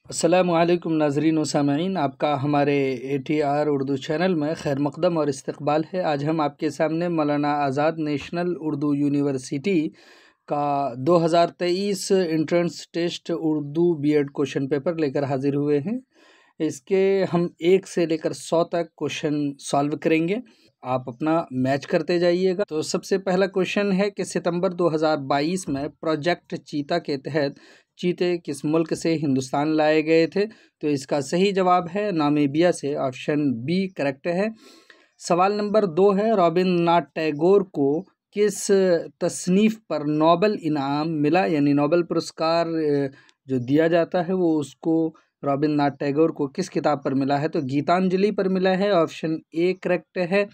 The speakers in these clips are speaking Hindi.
अस्सलामुअलैकुम नाज़रीन व सामईन, आपका हमारे ATR उर्दू चैनल में खैर मक़दम और इस्तक़बाल है। आज हम आपके सामने मौलाना आज़ाद नेशनल उर्दू यूनिवर्सिटी का 2023 entrance test Urdu B.Ed question paper लेकर हाज़िर हुए हैं। इसके हम 1 से लेकर 100 तक क्वेश्चन सॉल्व करेंगे। आप अपना मैच करते जाइएगा। तो सबसे पहला क्वेश्चन है कि सितंबर 2022 में प्रोजेक्ट चीता के तहत चीते किस मुल्क से हिंदुस्तान लाए गए थे? तो इसका सही जवाब है नामीबिया से, ऑप्शन बी करेक्ट है। सवाल नंबर 2 है, रविंद्रनाथ टैगोर को किस तसनीफ़ पर नोबेल इनाम मिला? यानी नोबेल पुरस्कार जो दिया जाता है वो उसको रविंद्रनाथ टैगोर को किस किताब पर मिला है? तो गीतांजलि पर मिला है, ऑप्शन ए करेक्ट है।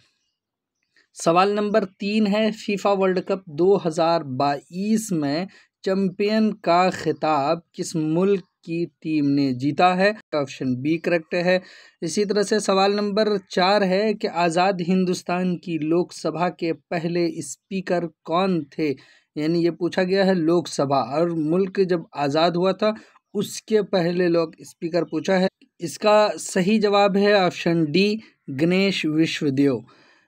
सवाल नंबर 3 है, फीफा वर्ल्ड कप 2022 में चैंपियन का खिताब किस मुल्क की टीम ने जीता है? ऑप्शन बी करेक्ट है। इसी तरह से सवाल नंबर 4 है कि आज़ाद हिंदुस्तान की लोकसभा के पहले स्पीकर कौन थे? यानी ये पूछा गया है लोकसभा, और मुल्क जब आज़ाद हुआ था उसके पहले लोग स्पीकर पूछा है। इसका सही जवाब है ऑप्शन डी गणेश विश्वदेव।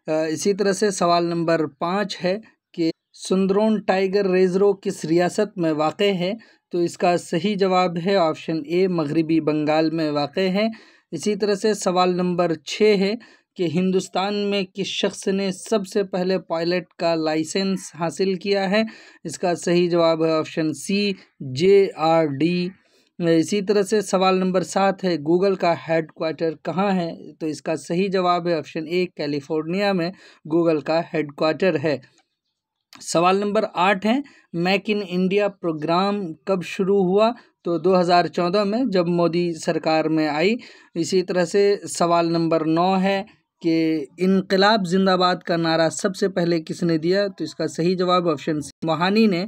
इसी तरह से सवाल नंबर 5 है कि सुंदरोन टाइगर रिजर्व किस रियासत में वाक़ है? तो इसका सही जवाब है ऑप्शन ए मगरिबी बंगाल में वाक़ है। इसी तरह से सवाल नंबर 6 है कि हिंदुस्तान में किस शख्स ने सबसे पहले पायलट का लाइसेंस हासिल किया है? इसका सही जवाब है ऑप्शन सी JRD। इसी तरह से सवाल नंबर 7 है, गूगल का हेडक्वार्टर कहाँ है? तो इसका सही जवाब है ऑप्शन ए कैलिफोर्निया में गूगल का हेडक्वार्टर है। सवाल नंबर 8 है, मेक इन इंडिया प्रोग्राम कब शुरू हुआ? तो 2014 में, जब मोदी सरकार में आई। इसी तरह से सवाल नंबर 9 है कि इनकलाब जिंदाबाद का नारा सबसे पहले किसने दिया? तो इसका सही जवाब ऑप्शन सी मोहानी ने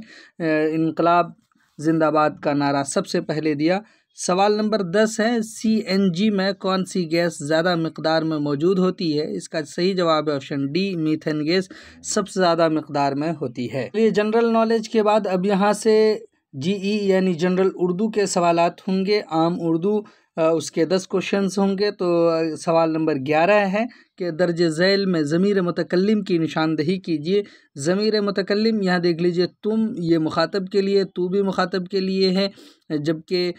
इनकलाब जिंदाबाद का नारा सबसे पहले दिया। सवाल नंबर 10 है, CNG में कौन सी गैस ज़्यादा मिकदार में मौजूद होती है? इसका सही जवाब है ऑप्शन डी मीथेन गैस सबसे ज़्यादा मिकदार में होती है। ये जनरल नॉलेज के बाद अब यहाँ से GE यानी जनरल उर्दू के सवालात होंगे, आम उर्दू उसके 10 क्वेश्चंस होंगे। तो सवाल नंबर 11 है कि दर्ज झैल में ज़मीर मुतकल्लिम की निशानदही कीजिए। ज़मीर मुतकल्लिम यहाँ देख लीजिए, तुम ये मुखातब के लिए, तू भी मुखातब के लिए है, जबकि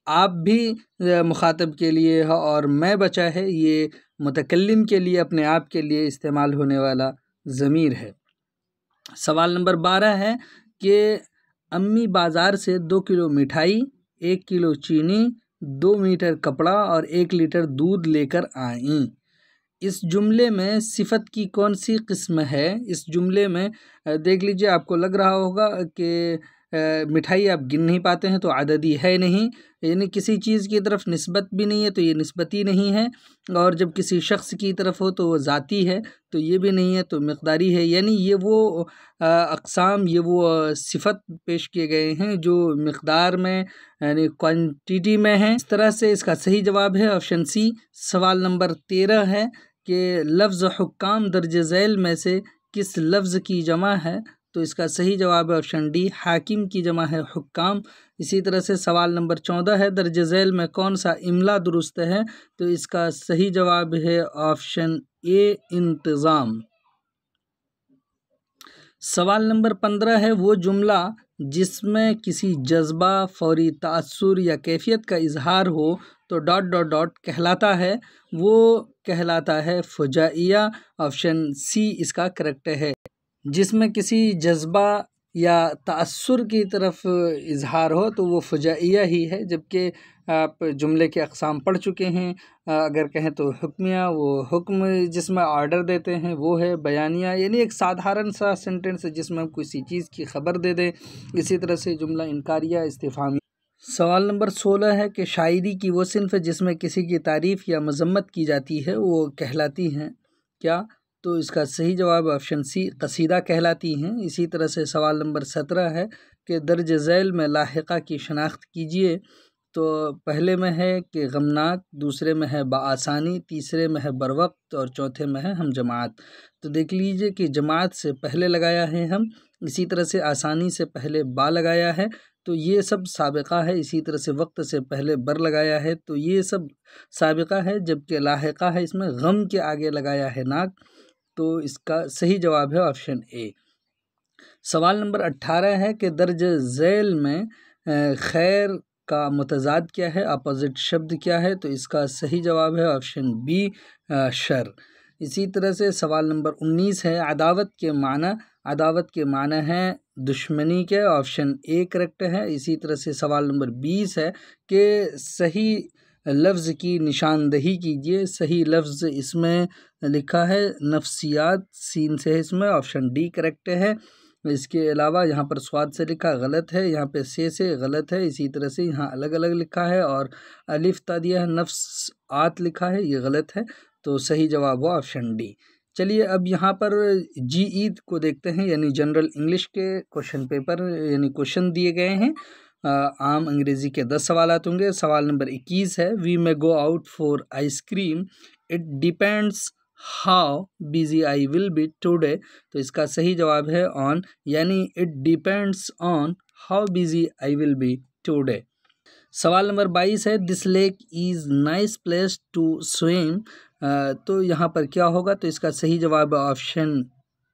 आप भी मुखातब के लिए है, और मैं बचा है ये मुतकल्लिम के लिए, अपने आप के लिए इस्तेमाल होने वाला ज़मीर है। सवाल नंबर 12 है कि अम्मी बाज़ार से 2 किलो मिठाई, 1 किलो चीनी, 2 मीटर कपड़ा और 1 लीटर दूध लेकर आईं। इस जुमले में सिफत की कौन सी किस्म है? इस जुमले में देख लीजिए, आपको लग रहा होगा कि मिठाई आप गिन नहीं पाते हैं तो आददी है नहीं, यानी किसी चीज़ की तरफ निस्बत भी नहीं है तो ये निस्बती नहीं है, और जब किसी शख्स की तरफ हो तो वो ज़ाती है, तो ये भी नहीं है तो मिक़दारी है। यानी ये वो अक़साम, ये वो सिफत पेश किए गए हैं जो मिक़दार में यानी क्वांटिटी में हैं। इस तरह से इसका सही जवाब है ऑप्शन सी। सवाल नंबर 13 है कि लफ्ज़ हुक्काम दर्ज झैल में से किस लफ्ज़ की जमा है? तो इसका सही जवाब है ऑप्शन डी हाकिम की जमा है हुक्काम। इसी तरह से सवाल नंबर 14 है, दर्ज झैल में कौन सा इमला दुरुस्त है? तो इसका सही जवाब है ऑप्शन ए इंतज़ाम। सवाल नंबर 15 है, वो जुमला जिसमें किसी जज्बा, फौरी तासुर या कैफियत का इजहार हो तो ... कहलाता है, वो कहलाता है फुजाइया। ऑप्शन सी इसका करेक्ट है। जिसमें किसी जज्बा या तासुर की तरफ इजहार हो तो वो फुजाइया ही है। जबकि आप जुमले के अक़साम पढ़ चुके हैं, अगर कहें तो हुक्मिया, वो हुक्म जिसमें ऑर्डर देते हैं वो है बयानिया, यानी एक साधारण सा सेंटेंस जिसमें हम किसी चीज़ की ख़बर दे दें। इसी तरह से जुमला इनकारिया, इस्तिफ़हामी। सवाल नंबर 16 है कि शायरी की वो सिन्फ़ जिसमें किसी की तारीफ़ या मज़म्मत की जाती है वो कहलाती हैं क्या? तो इसका सही जवाब ऑप्शन सी कसीदा कहलाती हैं। इसी तरह से सवाल नंबर 17 है कि दर्ज झैल में लाहिक़ा की शनाख्त कीजिए। तो पहले में है कि गमनाक, दूसरे में है बाआसानी, तीसरे में है बरवक्त और चौथे में है हम जमात। तो देख लीजिए कि जमात से पहले लगाया है हम, इसी तरह से आसानी से पहले बा लगाया है। तो ये सब साबिक़ा है। इसी तरह से वक्त से पहले बर लगाया है, तो ये सब साबिक़ा है, जबकि लाहिक़ा है, इसमें गम के आगे लगाया है नाक। तो इसका सही जवाब है ऑप्शन ए। सवाल नंबर 18 है कि दर्ज झैल में खैर का मुतज़ाद क्या है, अपोजिट शब्द क्या है? तो इसका सही जवाब है ऑप्शन बी, शर। इसी तरह से सवाल नंबर 19 है, अदावत के माना है दुश्मनी के, ऑप्शन ए करेक्ट है। इसी तरह से सवाल नंबर 20 है कि सही लफ्ज़ की निशानदही कीजिए। सही लफ्ज़ इसमें लिखा है नफ्सियात, सीन से है इसमें, ऑप्शन डी करेक्ट है। इसके अलावा यहाँ पर स्वाद से लिखा गलत है, यहाँ पे से गलत है। इसी तरह से यहाँ अलग अलग लिखा है और अलिफ ता दिया है, नफ्स आत लिखा है, ये गलत है। तो सही जवाब हुआ ऑप्शन डी। चलिए अब यहाँ पर जीई को देखते हैं, यानी जनरल इंग्लिश के क्वेश्चन पेपर यानी क्वेश्चन दिए गए हैं। आम अंग्रेज़ी के 10 सवाल होंगे। सवाल नंबर 21 है, we may go out for ice cream, it depends how busy I will be today. तो इसका सही जवाब है ऑन, यानी it depends on how busy I will be today. सवाल नंबर 22 है, this lake is nice place to swim. तो यहाँ पर क्या होगा? तो इसका सही जवाब है ऑप्शन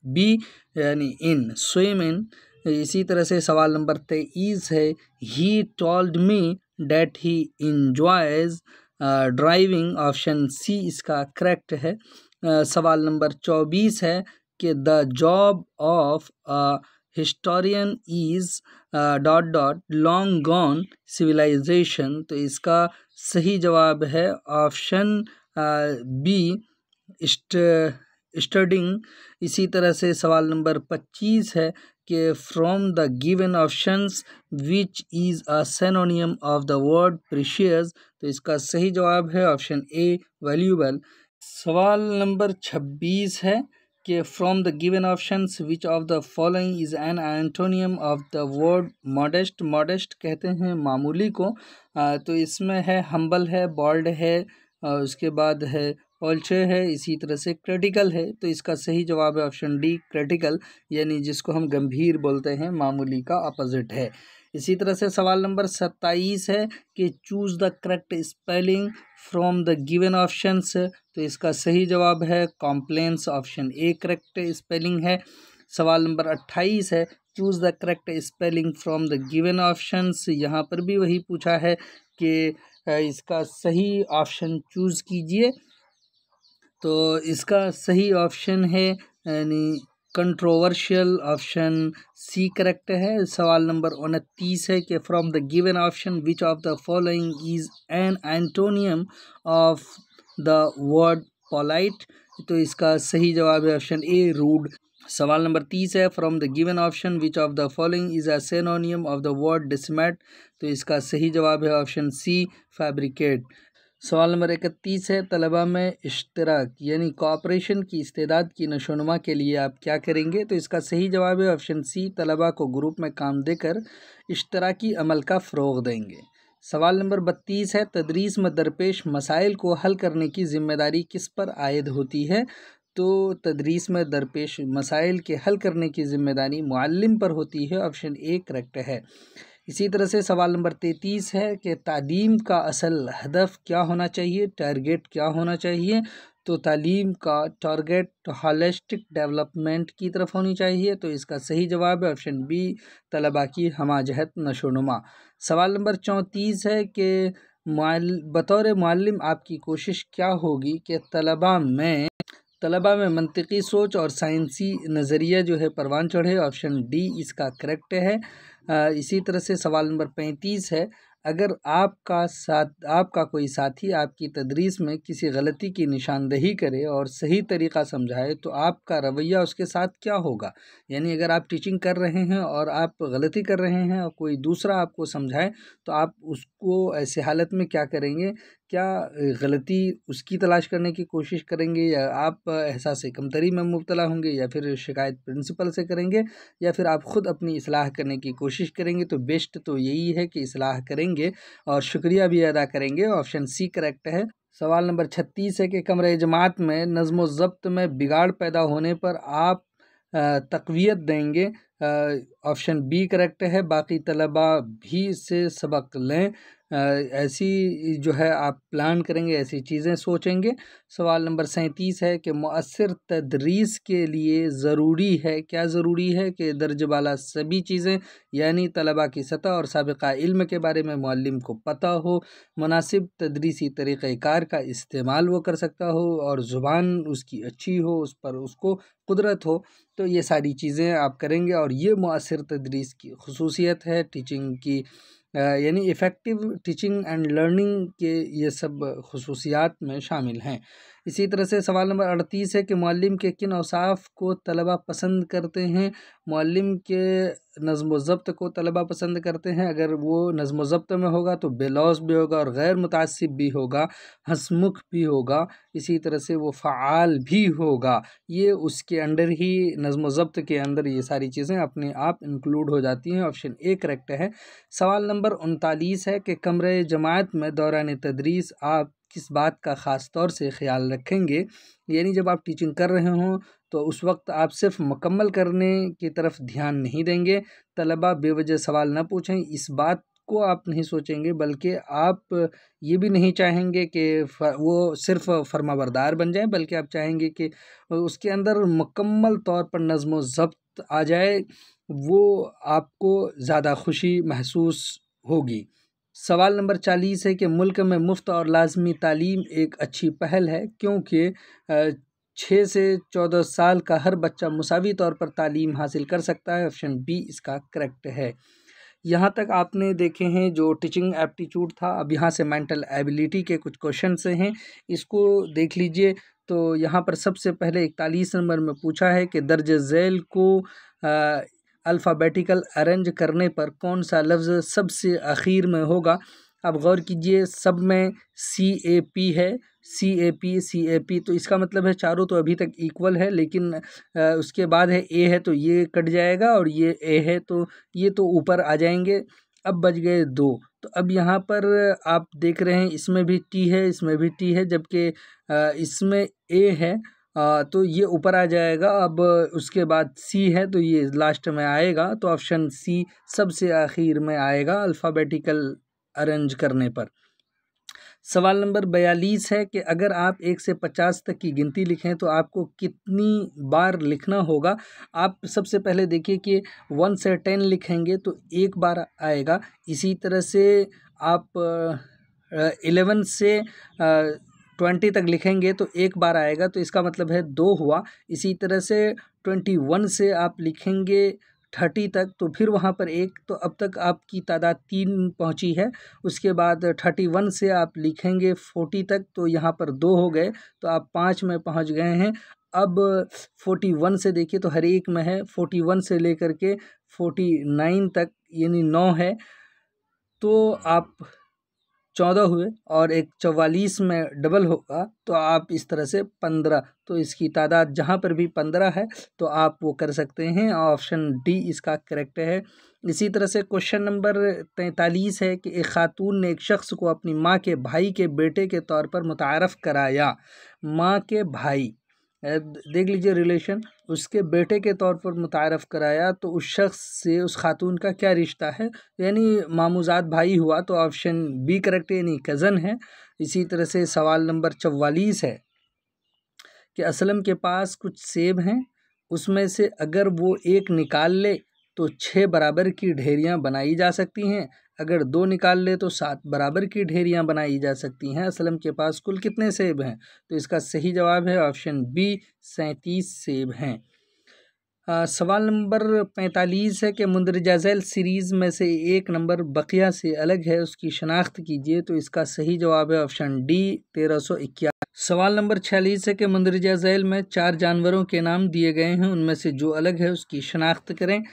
बी, यानी इन, स्विम इन। इसी तरह से सवाल नंबर 23 है, he told me that he enjoys driving, option C इसका करेक्ट है। सवाल नंबर 24 है कि the job of historian is dot dot long gone civilisation. तो इसका सही जवाब है ऑप्शन बी, स्टडिंग। इसी तरह से सवाल नंबर 25 है कि from the given options which is a synonym of the word precious. तो इसका सही जवाब है ऑप्शन ए, वैल्यूएबल। सवाल नंबर 26 है कि from the given options which of the following is an antonym of the word modest. Modest कहते हैं मामूली को। तो इसमें है हम्बल है, बॉल्ड है, उसके बाद है ऑल्चे है, इसी तरह से क्रिटिकल है। तो इसका सही जवाब है ऑप्शन डी, क्रिटिकल, यानी जिसको हम गंभीर बोलते हैं, मामूली का अपोजिट है। इसी तरह से सवाल नंबर 27 है कि choose the correct spelling from the given options. तो इसका सही जवाब है कॉम्प्लेंस, ऑप्शन ए करेक्ट स्पेलिंग है। सवाल नंबर 28 है, choose the correct spelling from the given options. यहाँ पर भी वही पूछा है कि इसका सही ऑप्शन चूज़ कीजिए। तो इसका सही ऑप्शन है यानी कंट्रोवर्शियल, ऑप्शन सी करेक्ट है। सवाल नंबर 29 है कि from the given option which of the following is an antonym of the word polite. तो इसका सही जवाब है ऑप्शन ए, रूड। सवाल नंबर 30 है, from the given option which of the following is a synonym of the word dismayed. तो इसका सही जवाब है ऑप्शन सी, फैब्रिकेट। सवाल नंबर 31 है, तलबा में इश्तराक यानी कोऑपरेशन की इस्तेदाद की नशोनुमा के लिए आप क्या करेंगे? तो इसका सही जवाब है ऑप्शन सी, तलबा को ग्रुप में काम देकर इश्तराकी अमल का फ़रोग़ देंगे। सवाल नंबर 32 है, तदरीस में दरपेश मसाइल को हल करने की ज़िम्मेदारी किस पर आयद होती है? तो तदरीस में दरपेश मसाइल के हल करने की ज़िम्मेदारी मुअल्लिम पर होती है, ऑप्शन ए करेक्ट है। इसी तरह से सवाल नंबर 33 है कि तालीम का असल हदफ क्या होना चाहिए, टारगेट क्या होना चाहिए? तो तालीम का टारगेट होलिस्टिक डेवलपमेंट की तरफ होनी चाहिए। तो इसका सही जवाब है ऑप्शन बी, तलबा की हमाजहत नशोनुमा। सवाल नंबर 34 है कि बतौर मुअल्लिम आपकी कोशिश क्या होगी कि तलबा में मंतिकी सोच और साइंसी नज़रिया जो है परवान चढ़े, ऑप्शन डी इसका करेक्ट है। इसी तरह से सवाल नंबर 35 है, अगर आपका कोई साथी आपकी तदरीस में किसी गलती की निशानदही करे और सही तरीक़ा समझाए तो आपका रवैया उसके साथ क्या होगा? यानी अगर आप टीचिंग कर रहे हैं और आप गलती कर रहे हैं और कोई दूसरा आपको समझाए तो आप उसको ऐसे हालत में क्या करेंगे? क्या गलती उसकी तलाश करने की कोशिश करेंगे, या आप एहसास कमतरी में मुब्तला होंगे, या फिर शिकायत प्रिंसिपल से करेंगे, या फिर आप ख़ुद अपनी इस्लाह करने की कोशिश करेंगे? तो बेस्ट तो यही है कि इस्लाह करेंगे और शुक्रिया भी अदा करेंगे, ऑप्शन सी करेक्ट है। सवाल नंबर 36 है कि कमरे जमात में नज़्म व ज़ब्त में बिगाड़ पैदा होने पर आप तक़वियत देंगे। ऑप्शन बी करेक्ट है। बाकी तलबा भी इससे सबक लें, ऐसी जो है आप प्लान करेंगे, ऐसी चीज़ें सोचेंगे। सवाल नंबर 37 है कि मुअस्सिर तदरीस के लिए ज़रूरी है, क्या ज़रूरी है कि दर्ज बाला सभी चीज़ें, यानी तलबा की सतह और साबिक़ा इल्म के बारे में मुअल्लिम को पता हो, मुनासिब तदरीसी तरीक़ाकार का इस्तेमाल वो कर सकता हो और ज़ुबान उसकी अच्छी हो, उस पर उसको कुदरत हो। तो ये सारी चीज़ें आप करेंगे और ये मुअस्सिर तदरीस की ख़ुसूसियत है टीचिंग की, यानी इफ़ेक्टिव टीचिंग एंड लर्निंग के ये सब ख़ुसूसियात में शामिल हैं। इसी तरह से सवाल नंबर 38 है कि मुअल्लिम के किन औसाफ़ को तलबा पसंद करते हैं। मुअल्लिम के नज़्म व ज़ब्त को तलबा पसंद करते हैं। अगर वो नज़्म व ज़ब्त में होगा तो बेलौस भी होगा और गैर मुतासिब भी होगा, हंसमुख भी होगा, इसी तरह से वो फ़आल भी होगा। ये उसके अंडर ही, नज़्म व ज़ब्त के अंदर ये सारी चीज़ें अपने आप इंक्लूड हो जाती हैं। ऑप्शन ए करेक्ट है। सवाल नंबर 39 है कि कमरे जमात में दौरान तदरीस आप किस बात का ख़ास तौर से ख़्याल रखेंगे। यानी जब आप टीचिंग कर रहे हों तो उस वक्त आप सिर्फ मुकम्मल करने की तरफ ध्यान नहीं देंगे, तलबा बेवजह सवाल न पूछें, इस बात को आप नहीं सोचेंगे, बल्कि आप ये भी नहीं चाहेंगे कि वो सिर्फ फर्माबरदार बन जाए, बल्कि आप चाहेंगे कि उसके अंदर मुकम्मल तौर पर नज़्म व ज़ब्त आ जाए, वो आपको ज़्यादा खुशी महसूस होगी। सवाल नंबर 40 है कि मुल्क में मुफ्त और लाजमी तालीम एक अच्छी पहल है क्योंकि 6 से 14 साल का हर बच्चा मुसावी तौर पर तालीम हासिल कर सकता है। ऑप्शन बी इसका करेक्ट है। यहाँ तक आपने देखे हैं जो टीचिंग एप्टीट्यूड था। अब यहाँ से मेंटल एबिलिटी के कुछ क्वेश्चन से हैं, इसको देख लीजिए। तो यहाँ पर सबसे पहले 41 नंबर में पूछा है कि दर्ज झेल को अल्फ़ाबेटिकल अरेंज करने पर कौन सा लफ्ज़ सबसे आखिर में होगा। अब गौर कीजिए, सब में CAP है, CAP, तो इसका मतलब है चारों तो अभी तक इक्वल है, लेकिन उसके बाद है A है तो ये कट जाएगा और ये A है तो ये तो ऊपर आ जाएंगे। अब बच गए 2। तो अब यहाँ पर आप देख रहे हैं इसमें भी T है, इसमें भी T है, जबकि इसमें A है, तो ये ऊपर आ जाएगा। अब उसके बाद C है तो ये लास्ट में आएगा, तो ऑप्शन C सबसे आखिर में आएगा अल्फ़ाबेटिकल अरेंज करने पर। सवाल नंबर 42 है कि अगर आप 1 से 50 तक की गिनती लिखें तो आपको कितनी बार लिखना होगा। आप सबसे पहले देखिए कि 1 से 10 लिखेंगे तो 1 बार आएगा। इसी तरह से आप 11 से 20 तक लिखेंगे तो 1 बार आएगा, तो इसका मतलब है 2 हुआ। इसी तरह से 21 से आप लिखेंगे 30 तक तो फिर वहाँ पर 1, तो अब तक आपकी तादाद 3 पहुँची है। उसके बाद 31 से आप लिखेंगे 40 तक तो यहाँ पर 2 हो गए, तो आप 5 में पहुँच गए हैं। अब 41 से देखिए तो हर एक में है, 41 से लेकर के 49 तक यानी 9 है, तो आप 14 हुए और एक 44 में डबल होगा तो आप इस तरह से 15, तो इसकी तादाद जहाँ पर भी 15 है तो आप वो कर सकते हैं। ऑप्शन डी इसका करेक्ट है। इसी तरह से क्वेश्चन नंबर 43 है कि एक खातून ने एक शख्स को अपनी माँ के भाई के बेटे के तौर पर मुतारफ़ कराया। माँ के भाई, देख लीजिए रिलेशन, उसके बेटे के तौर पर मुतारफ़ कराया, तो उस शख्स से उस खातून का क्या रिश्ता है, यानी मामूज़ात भाई हुआ, तो ऑप्शन बी करेक्ट है, यानी कज़न है। इसी तरह से सवाल नंबर 44 है कि असलम के पास कुछ सेब हैं, उसमें से अगर वो एक निकाल ले तो 6 बराबर की ढेरियाँ बनाई जा सकती हैं, अगर 2 निकाल ले तो 7 बराबर की ढेरियाँ बनाई जा सकती हैं। असलम के पास कुल कितने सेब हैं, तो इसका सही जवाब है ऑप्शन बी 37 सेब हैं। सवाल नंबर 45 है कि मुंदरजा झैल सीरीज़ में से एक नंबर बकिया से अलग है, उसकी शनाख्त कीजिए, तो इसका सही जवाब है ऑप्शन डी 1351। सवाल नंबर 46 है कि मुंदरजा झैल में 4 जानवरों के नाम दिए गए हैं, उनमें से जो अलग है उसकी शनाख्त करें।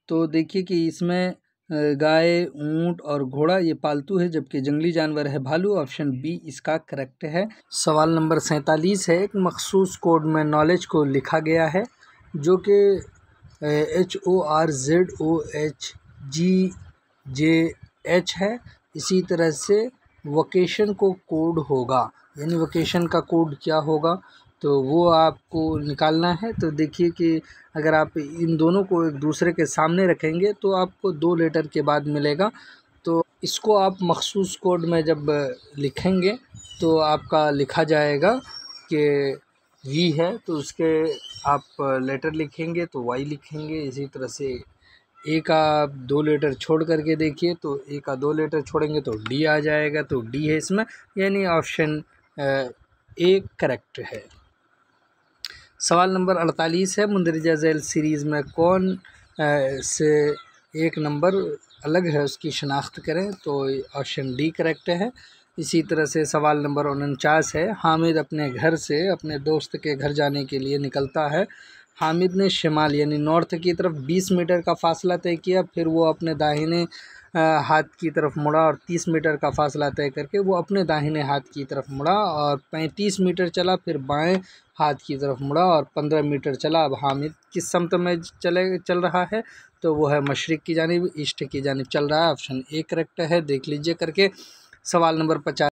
तो देखिए कि इसमें गाय, ऊँट और घोड़ा ये पालतू है, जबकि जंगली जानवर है भालू। ऑप्शन बी इसका करेक्ट है। सवाल नंबर 47 है, एक मखसूस कोड में नॉलेज को लिखा गया है जो कि HORZOHGJH है। इसी तरह से वोकेशन को कोड होगा, यानी वोकेशन का कोड क्या होगा, तो वो आपको निकालना है। तो देखिए कि अगर आप इन दोनों को एक दूसरे के सामने रखेंगे तो आपको 2 लेटर के बाद मिलेगा। तो इसको आप मखसूस कोड में जब लिखेंगे तो आपका लिखा जाएगा कि वी है, तो उसके आप लेटर लिखेंगे तो वाई लिखेंगे। इसी तरह से ए का आप 2 लेटर छोड़ करके देखिए, तो ए का 2 लेटर छोड़ेंगे तो डी आ जाएगा, तो डी है इसमें, यानी ऑप्शन ए करेक्ट है। सवाल नंबर 48 है, मुंदरजा झैल सीरीज़ में कौन से एक नंबर अलग है उसकी शनाख्त करें, तो ऑप्शन डी करेक्ट है। इसी तरह से सवाल नंबर 49 है, हामिद अपने घर से अपने दोस्त के घर जाने के लिए निकलता है। हामिद ने शिमाल यानी नॉर्थ की तरफ 20 मीटर का फासला तय किया, फिर वो अपने दाहिने हाथ की तरफ मुड़ा और 30 मीटर का फासला तय करके वो अपने दाहिने हाथ की तरफ मुड़ा और 35 मीटर चला, फिर बाएं हाथ की तरफ मुड़ा और 15 मीटर चला। अब हामिद किस समत में चल रहा है, तो वो है मशरिक़ की जानिब, ईस्ट की जानिब चल रहा है। ऑप्शन ए करेक्ट है, देख लीजिए करके। सवाल नंबर 50,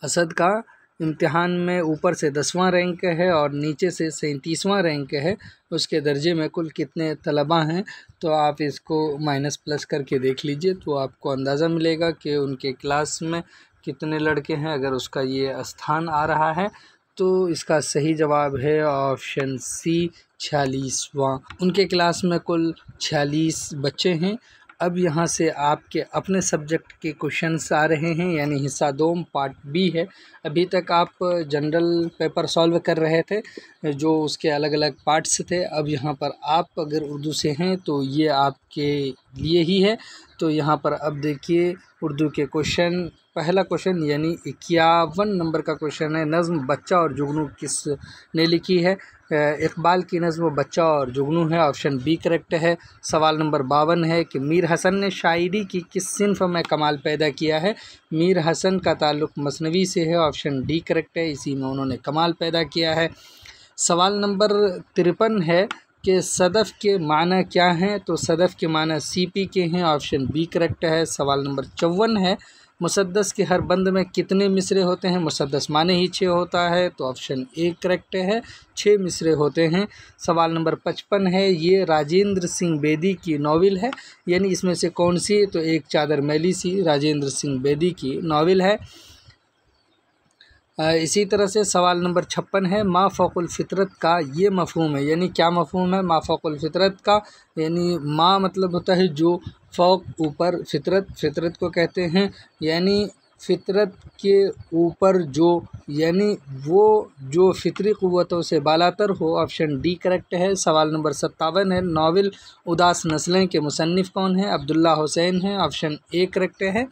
असद का इम्तिहान में ऊपर से 10वां रैंक है और नीचे से 37वां रैंक है, उसके दर्जे में कुल कितने तलबा हैं, तो आप इसको माइनस प्लस करके देख लीजिए तो आपको अंदाज़ा मिलेगा कि उनके क्लास में कितने लड़के हैं। अगर उसका ये स्थान आ रहा है तो इसका सही जवाब है ऑप्शन सी 46वां। उनके क्लास में कुल 46 बच्चे हैं। अब यहाँ से आपके अपने सब्जेक्ट के क्वेश्चंस आ रहे हैं, यानी हिस्सा 2 पार्ट बी है। अभी तक आप जनरल पेपर सॉल्व कर रहे थे जो उसके अलग अलग पार्ट्स थे। अब यहाँ पर आप अगर उर्दू से हैं तो ये आपके लिए ही है। तो यहाँ पर अब देखिए उर्दू के क्वेश्चन, पहला क्वेश्चन यानी 51 नंबर का क्वेश्चन है, नज़्म बच्चा और जुगनू किसने लिखी है। इकबाल की नज़्म बच्चा और जुगनू है, ऑप्शन बी करेक्ट है। सवाल नंबर 52 है कि मीर हसन ने शायरी की किस सिन्फ में कमाल पैदा किया है। मीर हसन का ताल्लुक़ मसनवी से है, ऑप्शन डी करेक्ट है, इसी में उन्होंने कमाल पैदा किया है। सवाल नंबर 53 है कि सदफ़ के माना क्या हैं, तो सदफ़ के माना सीपी के हैं, ऑप्शन बी करेक्ट है। सवाल नंबर 54 है, मुसद्दस के हर बंद में कितने मिसरे होते हैं, मुसद्दस माने ही 6 होता है, तो ऑप्शन ए करेक्ट है, 6 मिसरे होते हैं। सवाल नंबर 55 है, ये राजेंद्र सिंह बेदी की नावल है, यानी इसमें से कौन सी, तो एक चादर मैली सी राजेंद्र सिंह बेदी की नावल है। इसी तरह से सवाल नंबर 56 है, मा फ़ौक़ुल फ़ितरत का ये मफ़हूम है, यानी क्या मफ़हूम है मा फ़ौक़ुल फ़ितरत का, यानी मा मतलब होता है जो, फ़ौक़ ऊपर, फ़ितरत को कहते हैं यानी फ़ितरत के ऊपर जो, यानी वो जो फ़ितरी क़ुव्वतों से बालातर हो, ऑप्शन डी करेक्ट है। सवाल नंबर 57 है, नावल उदास नस्लें के मुसन्निफ़ कौन है, अब्दुल्ला हुसैन हैं, ऑप्शन ए करेक्ट है।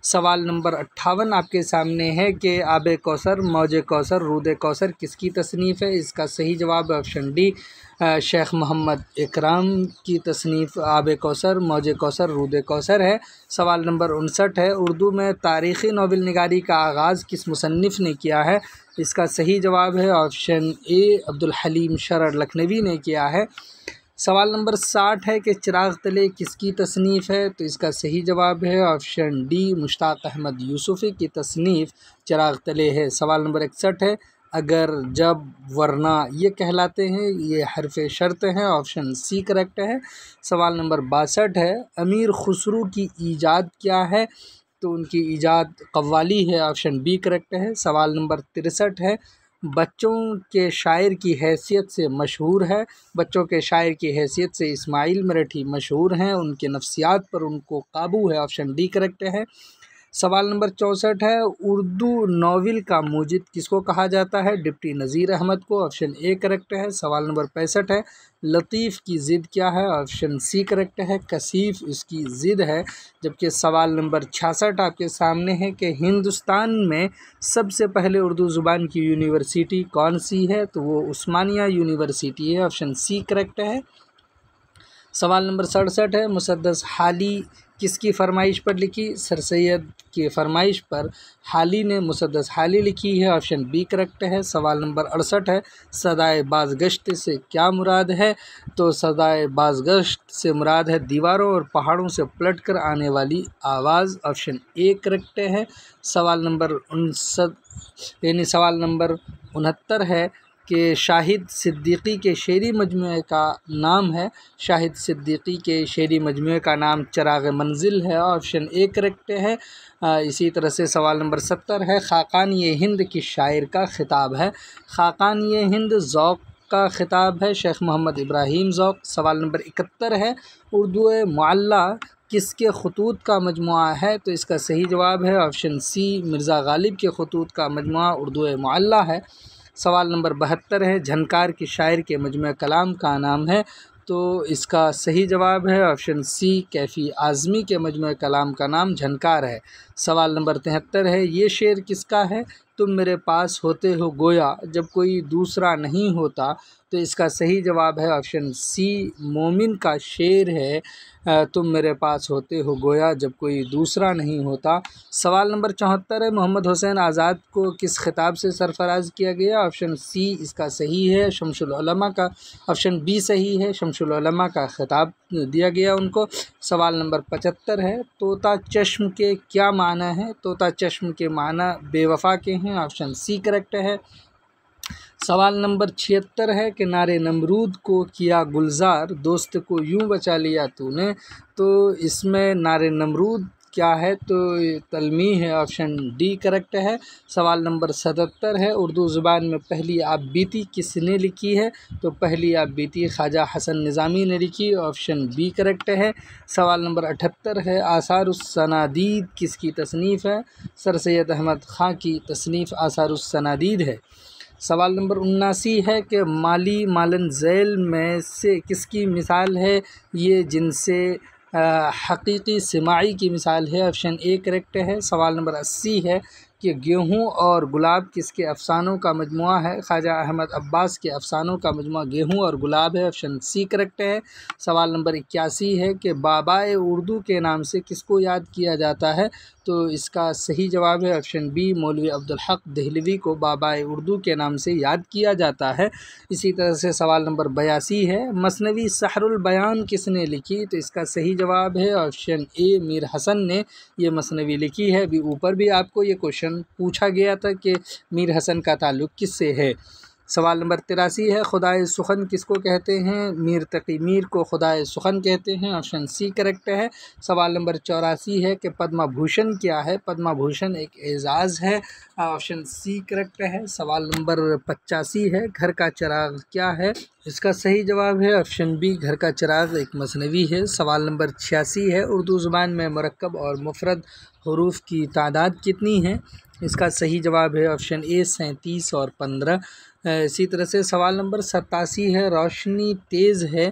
सवाल नंबर 58 आपके सामने है कि आबे कौसर, मौजे कौसर, रूदे कौसर किसकी तसनीफ़ है, इसका सही जवाब ऑप्शन डी शेख मोहम्मद इकराम की तसनीफ़ आबे कौसर, मौजे कौसर, रूदे कौसर है। सवाल नंबर 59 है, उर्दू में तारीख़ी नावल निगारी का आगाज़ किस मुसन्निफ़ ने किया है, इसका सही जवाब है ऑप्शन ए अब्दुल हलीम शरर लखनवी ने किया है। सवाल नंबर 60 है कि चिराग तले किसकी तसनीफ़ है, तो इसका सही जवाब है ऑप्शन डी मुश्ताक़ अहमद यूसुफ़ी की तसनीफ़ चिराग तले है। सवाल नंबर 61 है, अगर जब वरना ये कहलाते हैं, ये हरफ शर्त हैं, ऑप्शन सी करेक्ट है। सवाल नंबर 62 है, अमीर खुसरू की ईजाद क्या है, तो उनकी ईजाद कव्वाली है, ऑप्शन बी करेक्ट है। सवाल नंबर 63 है, बच्चों के शायर की हैसियत से मशहूर है, बच्चों के शायर की हैसियत से इस्माइल मराठी मशहूर हैं, उनके नफ्सियात पर उनको काबू है, ऑप्शन डी करेक्ट है। सवाल नंबर 64 है, उर्दू नावल का मूजिद किसको कहा जाता है, डिप्टी नज़ीर अहमद को, ऑप्शन ए करेक्ट है। सवाल नंबर 65 है, लतीफ़ की ज़िद क्या है, ऑप्शन सी करेक्ट है, कसीफ़ इसकी ज़िद है। जबकि सवाल नंबर 66 आपके सामने है कि हिंदुस्तान में सबसे पहले उर्दू ज़ुबान की यूनिवर्सिटी कौन सी है, तो वो उस्मानिया यूनिवर्सिटी है, ऑप्शन सी करेक्ट है। सवाल नंबर 67 है, मुसद्दस हाली किसकी फरमाइश पर लिखी, सर सैयद की फरमाइश पर हाली ने मुसद्दस हाली लिखी है, ऑप्शन बी करेक्ट है। सवाल नंबर 68 है, सदाए बाज़गश्त से क्या मुराद है, तो सदाए बाज़गश्त से मुराद है दीवारों और पहाड़ों से पलट कर आने वाली आवाज़, ऑप्शन ए करेक्ट है। सवाल नंबर 69 यानी सवाल नंबर 69 है कि शाहिद सिद्दीकी के शेरी मजमूए का नाम है। शाहिद सिद्दीकी के शेरी मजमूए का नाम चिराग मंजिल है, ऑप्शन ए करेक्ट है। इसी तरह से सवाल नंबर 70 है, खाकानी हिंद किस शायर का खिताब है। खाकानी हिंद ज़ौक़ का खिताब है शेख मोहम्मद इब्राहीम ज़ौक़। सवाल नंबर 71 है, उर्दू मुअल्ला किसके खतूत का मजमुआ है। तो इसका सही जवाब है ऑप्शन सी, मिर्ज़ा गालिब के खतूत का मजमुआ उर्दू मुअल्ला है। सवाल नंबर 72 है, झनकार की शायर के मजमुआ कलाम का नाम है। तो इसका सही जवाब है ऑप्शन सी, कैफ़ी आज़मी के मजमुआ कलाम का नाम झनकार है। सवाल नंबर 73 है, ये शेर किसका है। तुम मेरे पास होते हो गोया जब कोई दूसरा नहीं होता। तो इसका सही जवाब है ऑप्शन सी, मोमिन का शेर है। तुम मेरे पास होते हो गोया जब कोई दूसरा नहीं होता। सवाल नंबर 74 है, मोहम्मद हुसैन आज़ाद को किस खिताब से सरफराज किया गया। ऑप्शन सी इसका सही है, शमसुल उलमा का। ऑप्शन बी सही है, शमसुल उलमा का खिताब दिया गया उनको। सवाल नंबर 75 है, तोता चश्म के क्या माना है। तोता चश्म के माना बेवफा के हैं, ऑप्शन सी करेक्ट है। सवाल नंबर 76 है कि नारे नमरूद को किया गुलजार, दोस्त को यूं बचा लिया तूने। तो इसमें नारे नमरूद क्या है, तो तलमी है, ऑप्शन डी करेक्ट है। सवाल नंबर 77 है, उर्दू ज़ुबान में पहली आप बीती किसने लिखी है। तो पहली आप बीती ख्वाजा हसन निज़ामी ने लिखी, ऑप्शन बी करेक्ट है। सवाल नंबर 78 है, आसारुस्सनादीद किसकी तसनीफ़ है। सर सैयद अहमद ख़ां की तसनीफ़ आसारुस्सनादीद है। सवाल नंबर 79 है कि माली मालन झैल में से किसकी मिसाल है, ये जिनसे हकीकी सिमाई की मिसाल है, ऑप्शन ए करेक्ट है। सवाल नंबर 80 है कि गेहूँ और गुलाब किसके अफ़सानों का मजमुआ है। ख्वाजा अहमद अब्बास के अफ़सानों का मजमुआ गेहूँ और गुलाब है, ऑप्शन सी करेक्ट है। सवाल नंबर 81 है कि बाबाए उर्दू के नाम से किसको याद किया जाता है। तो इसका सही जवाब है ऑप्शन बी, मौलवी अब्दुल हक दहलवी को बाबाए उर्दू के नाम से याद किया जाता है। इसी तरह से सवाल नंबर 82 है, मसनवी सहरुल बयान किसने लिखी। तो इसका सही जवाब है ऑप्शन ए, मीर हसन ने ये मसनवी लिखी है। अभी ऊपर भी आपको ये क्वेश्चन पूछा गया था कि मीर हसन का ताल्लुक़ किससे है। सवाल नंबर 83 है, खुदाए सुखन किसको कहते हैं। मीर तकी मीर को खुदाए सुखन कहते हैं, ऑप्शन सी करेक्ट है। सवाल नंबर 84 है कि पद्मा भूषण क्या है। पद्मा भूषण एक एजाज़ है, ऑप्शन सी करेक्ट है। सवाल नंबर 85 है, घर का चिराग क्या है। इसका सही जवाब है ऑप्शन बी, घर का चिराग एक मसनवी है। सवाल नंबर 86 है, उर्दू ज़ुबान में मुरक्कब और मुफरद हरूफ की तादाद कितनी है। इसका सही जवाब है ऑप्शन ए, 37 और 15। इसी तरह से सवाल नंबर 87 है, रोशनी तेज़ है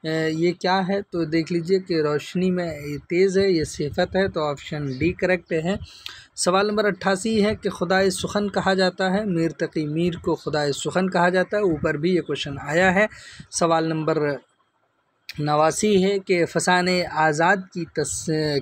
ये क्या है। तो देख लीजिए कि रोशनी में तेज़ है, ये सिफत है, तो ऑप्शन डी करेक्ट है। सवाल नंबर 88 है कि खुदाए सुखन कहा जाता है। मीर तकी मीर को खुदाए सुखन कहा जाता है, ऊपर भी ये क्वेश्चन आया है। सवाल नंबर 89 है कि फसाने आज़ाद की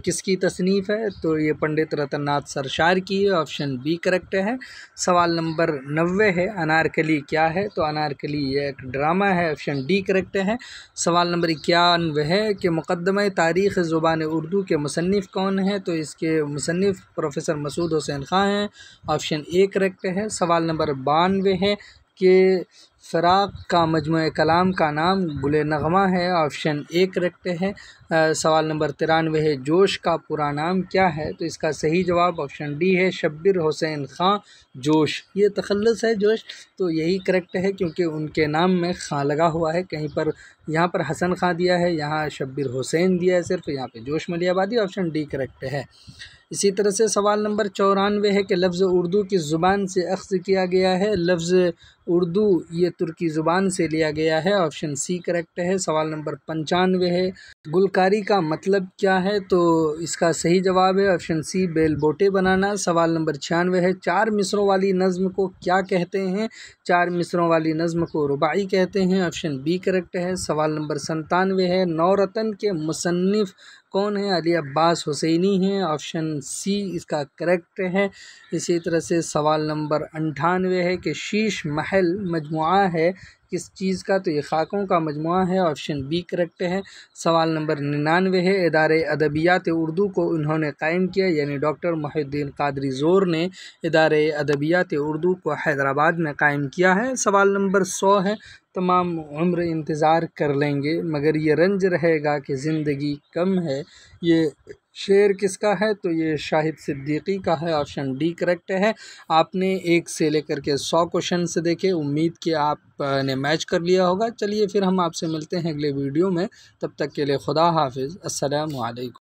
किसकी तसनीफ़ है। तो ये पंडित रतननाथ सरशार की है, ऑप्शन बी करेक्ट है। सवाल नंबर 90 है, अनारकली क्या है। तो अनारकली ये एक ड्रामा है, ऑप्शन डी करेक्ट है। सवाल नंबर 91 है कि मुक़द्दमे तारीख़ ज़ुबान उर्दू के मुसन्निफ़ कौन है। तो इसके मुसन्निफ़ प्रोफेसर मसूद हुसैन ख़ां हैं, ऑप्शन ए करेक्ट है। सवाल नंबर 92 है कि फ़राक़ का मजमुए कलाम का नाम गुले नग़मा है, ऑप्शन ए करेक्ट है। सवाल नंबर 93 है, जोश का पूरा नाम क्या है। तो इसका सही जवाब ऑप्शन डी है, शब्बीर हुसैन ख़ां जोश। ये तख़ल्लुस है जोश, तो यही करेक्ट है क्योंकि उनके नाम में ख़ां लगा हुआ है। कहीं पर यहाँ पर हसन ख़ां दिया है, यहाँ शब्बीर हुसैन दिया है सिर्फ, यहाँ पे जोश मलियाबादी, ऑप्शन डी करेक्ट है। इसी तरह से सवाल नंबर 94 है कि लफ्ज़ उर्दू किस ज़ुबान से अख़्ज़ किया गया है। लफ्ज़ उर्दू ये तुर्की ज़ुबान से लिया गया है, ऑप्शन सी करेक्ट है। सवाल नंबर 95 है, गुलकारी का मतलब क्या है। तो इसका सही जवाब है ऑप्शन सी, बेल बोटे बनाना। सवाल नंबर 96 है, 4 मिसरों वाली नज़्म को क्या कहते हैं। 4 मिसरों वाली नज़्म को रुबाई कहते हैं, ऑप्शन बी करेक्ट है। सवाल नंबर 97 है, नौरतन के मुसन्निफ़ कौन है। अली अब्बास हुसैनी हैं, ऑप्शन सी इसका करेक्ट है। इसी तरह से सवाल नंबर 98 है कि शीश महल मजमुआ है किस चीज़ का, तो ये खाकों का मजमुआ है। ऑप्शन बी करेक्ट है। सवाल नंबर 99 है, इदारे अदबियात उर्दू को उन्होंने कायम किया, यानी डॉक्टर मोहिउद्दीन कादरी ज़ोर ने इदारे अदबियात उर्दू को हैदराबाद में कायम किया है। सवाल नंबर 100 है, तमाम उम्र इंतज़ार कर लेंगे मगर ये रंज रहेगा कि ज़िंदगी कम है, ये शेर किसका है, तो ये शाहिद सिद्दीकी का है। ऑप्शन डी करेक्ट है। आपने 1 से लेकर के 100 क्वेश्चन से देखे, उम्मीद कि आपने मैच कर लिया होगा। चलिए फिर हम आपसे मिलते हैं अगले वीडियो में, तब तक के लिए खुदा हाफिज़, अस्सलामु अलैकुम।